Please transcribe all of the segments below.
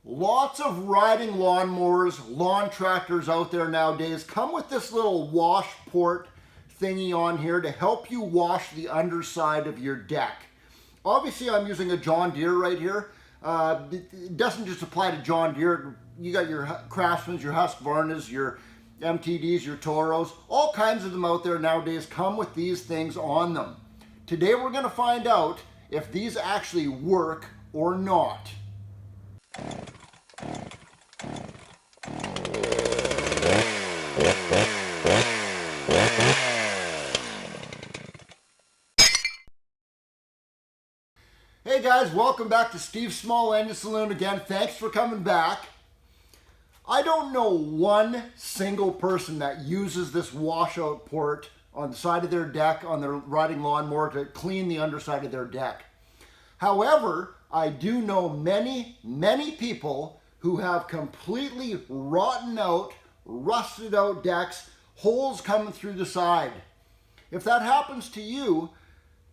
Lots of riding lawnmowers, lawn tractors out there nowadays come with this little wash port thingy on here to help you wash the underside of your deck. Obviously, I'm using a John Deere right here. It doesn't just apply to John Deere. You got your Craftsmans, your Husqvarnas, your MTDs, your Toros, all kinds of them out there nowadays come with these things on them. Today we're going to find out if these actually work or not. Hey guys, welcome back to Steve's Small Engine Saloon again. Thanks for coming back. I don't know one single person that uses this washout port on the side of their deck on their riding lawnmower to clean the underside of their deck. However, I do know many people who have completely rotten out, rusted out decks, holes coming through the side. If that happens to you,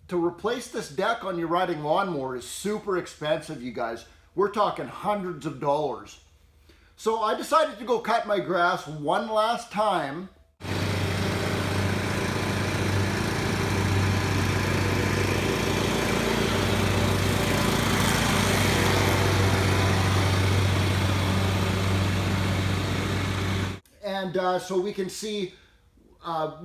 to replace this deck on your riding lawnmower is super expensive, you guys. We're talking hundreds of dollars. So I decided to go cut my grass one last time. And so we can see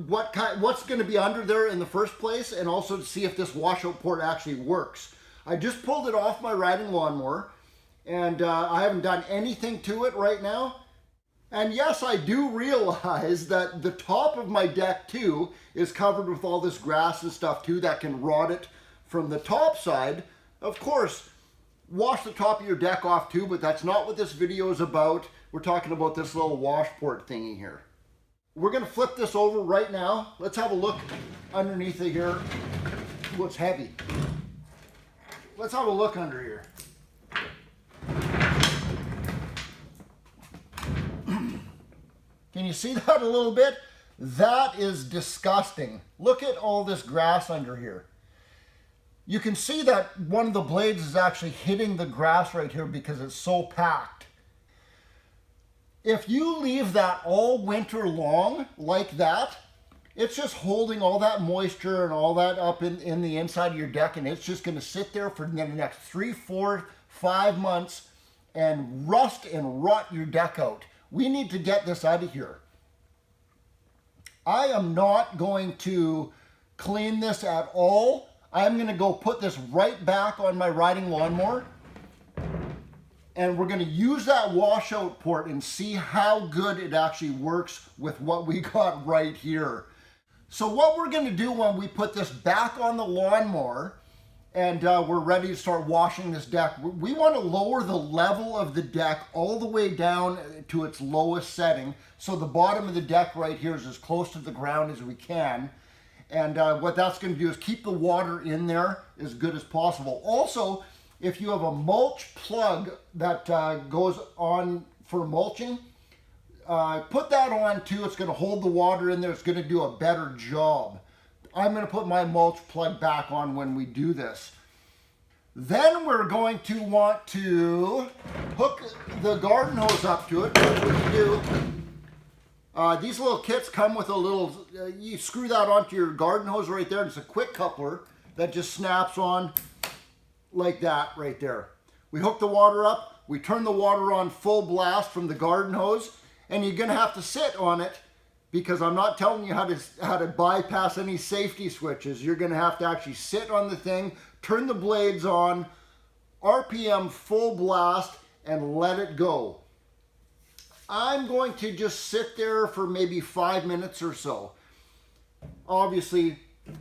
what's going to be under there in the first place, and also to see if this washout port actually works. I just pulled it off my riding lawnmower, and I haven't done anything to it right now. And yes, I do realize that the top of my deck too is covered with all this grass and stuff too that can rot it from the top side. Of course, wash the top of your deck off too, but that's not what this video is about. We're talking about this little wash port thingy here. We're going to flip this over right now. Let's have a look underneath it here. Ooh, it's heavy. Let's have a look under here. Can you see that a little bit? That is disgusting. Look at all this grass under here. You can see that one of the blades is actually hitting the grass right here because it's so packed. If you leave that all winter long like that, it's just holding all that moisture and all that up in the inside of your deck, and it's just going to sit there for the next 3, 4, 5 months and rust and rot your deck out. We need to get this out of here. I am not going to clean this at all. I'm going to go put this right back on my riding lawnmower. And we're going to use that washout port and see how good it actually works with what we got right here. So what we're going to do when we put this back on the lawnmower and we're ready to start washing this deck, we want to lower the level of the deck all the way down to its lowest setting. So the bottom of the deck right here is as close to the ground as we can. And what that's going to do is keep the water in there as good as possible. Also, if you have a mulch plug that goes on for mulching, put that on too. It's going to hold the water in there. It's going to do a better job. I'm going to put my mulch plug back on when we do this. Then we're going to want to hook the garden hose up to it. That's what you do. These little kits come with a little, you screw that onto your garden hose right there. It's a quick coupler that just snaps on like that right there. We hook the water up, we turn the water on full blast from the garden hose, and you're going to have to sit on it because I'm not telling you how to bypass any safety switches. You're going to have to actually sit on the thing, turn the blades on, RPM full blast, and let it go. I'm going to just sit there for maybe 5 minutes or so. Obviously,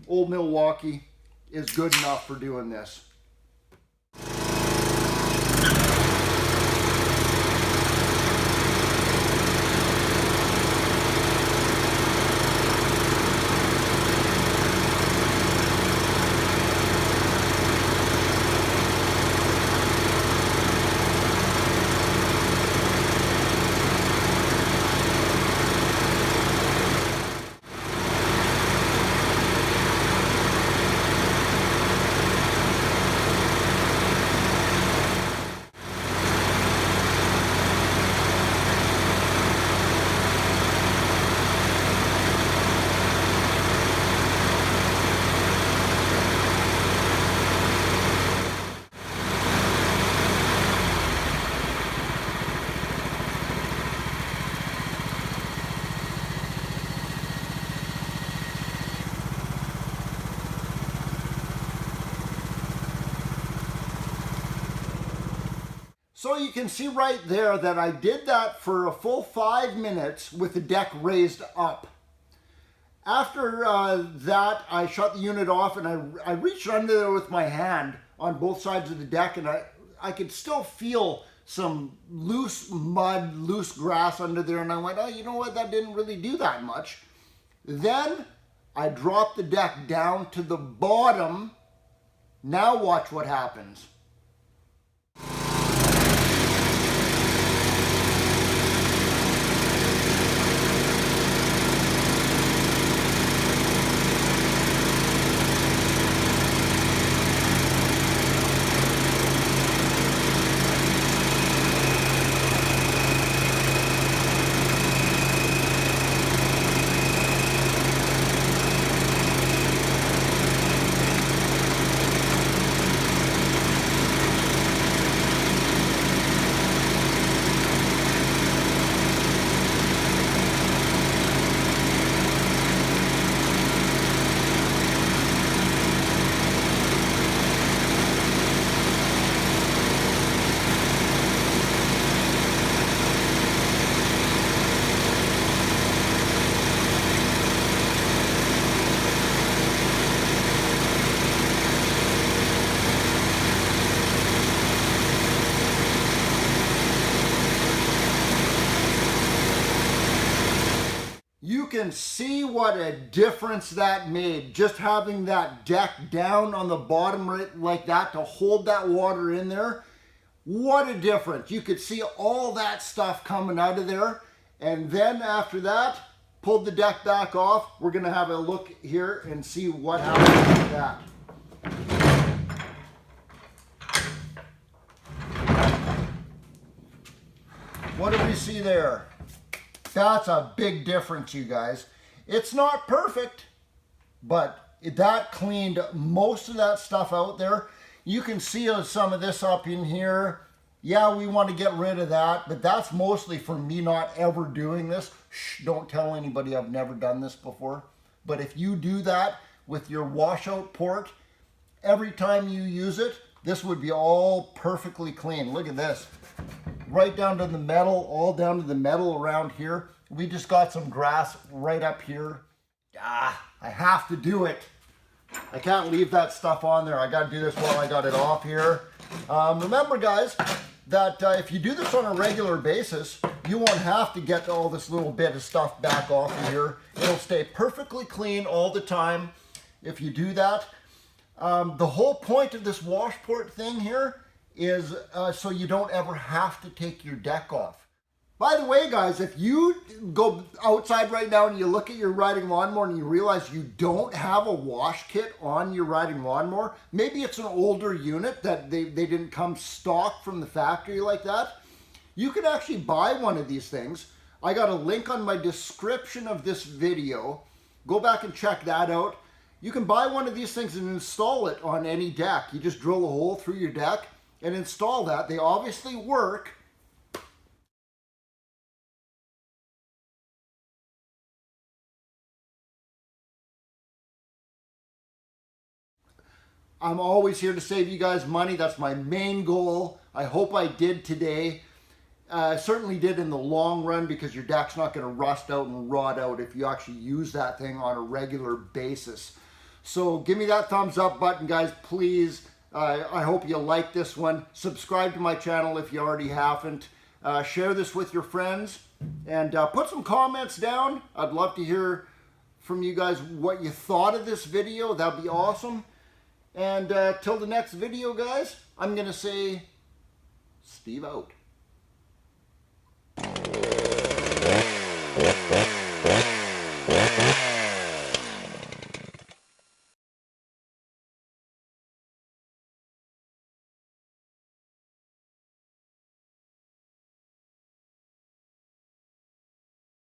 Old Milwaukee is good enough for doing this. So you can see right there that I did that for a full 5 minutes with the deck raised up. After that, I shut the unit off and I reached under there with my hand on both sides of the deck, and I could still feel some loose mud, loose grass under there, and I went, oh, you know what, that didn't really do that much. Then I dropped the deck down to the bottom. Now watch what happens. You can see what a difference that made, just having that deck down on the bottom right like that to hold that water in there. What a difference. You could see all that stuff coming out of there. And then after that, pulled the deck back off. We're going to have a look here and see what happened with that. What do we see there? That's a big difference, you guys. It's not perfect, but that cleaned most of that stuff out there. You can see some of this up in here. Yeah, we want to get rid of that, but that's mostly for me not ever doing this. Shh, don't tell anybody I've never done this before. But if you do that with your washout port, every time you use it, this would be all perfectly clean. Look at this. Right down to the metal, all down to the metal around here. We just got some grass right up here. I have to do it. I can't leave that stuff on there. I got to do this while I got it off here. Remember, guys, that if you do this on a regular basis, you won't have to get all this little bit of stuff back off of here. It'll stay perfectly clean all the time if you do that. The whole point of this washport thing here is so you don't ever have to take your deck off. By the way, guys, if you go outside right now and you look at your riding lawnmower and you realize you don't have a wash kit on your riding lawnmower, maybe it's an older unit that they didn't come stock from the factory like that, you can actually buy one of these things. I got a link on my description of this video. Go back and check that out. You can buy one of these things and install it on any deck. You just drill a hole through your deck and install that. They obviously work. I'm always here to save you guys money. That's my main goal. I hope I did today. I certainly did in the long run, because your deck's not going to rust out and rot out if you actually use that thing on a regular basis. So give me that thumbs up button, guys, please. I hope you like this one. Subscribe to my channel if you already haven't. Share this with your friends, and put some comments down. I'd love to hear from you guys what you thought of this video. That'd be awesome. And till the next video, guys, I'm going to say, Steve out.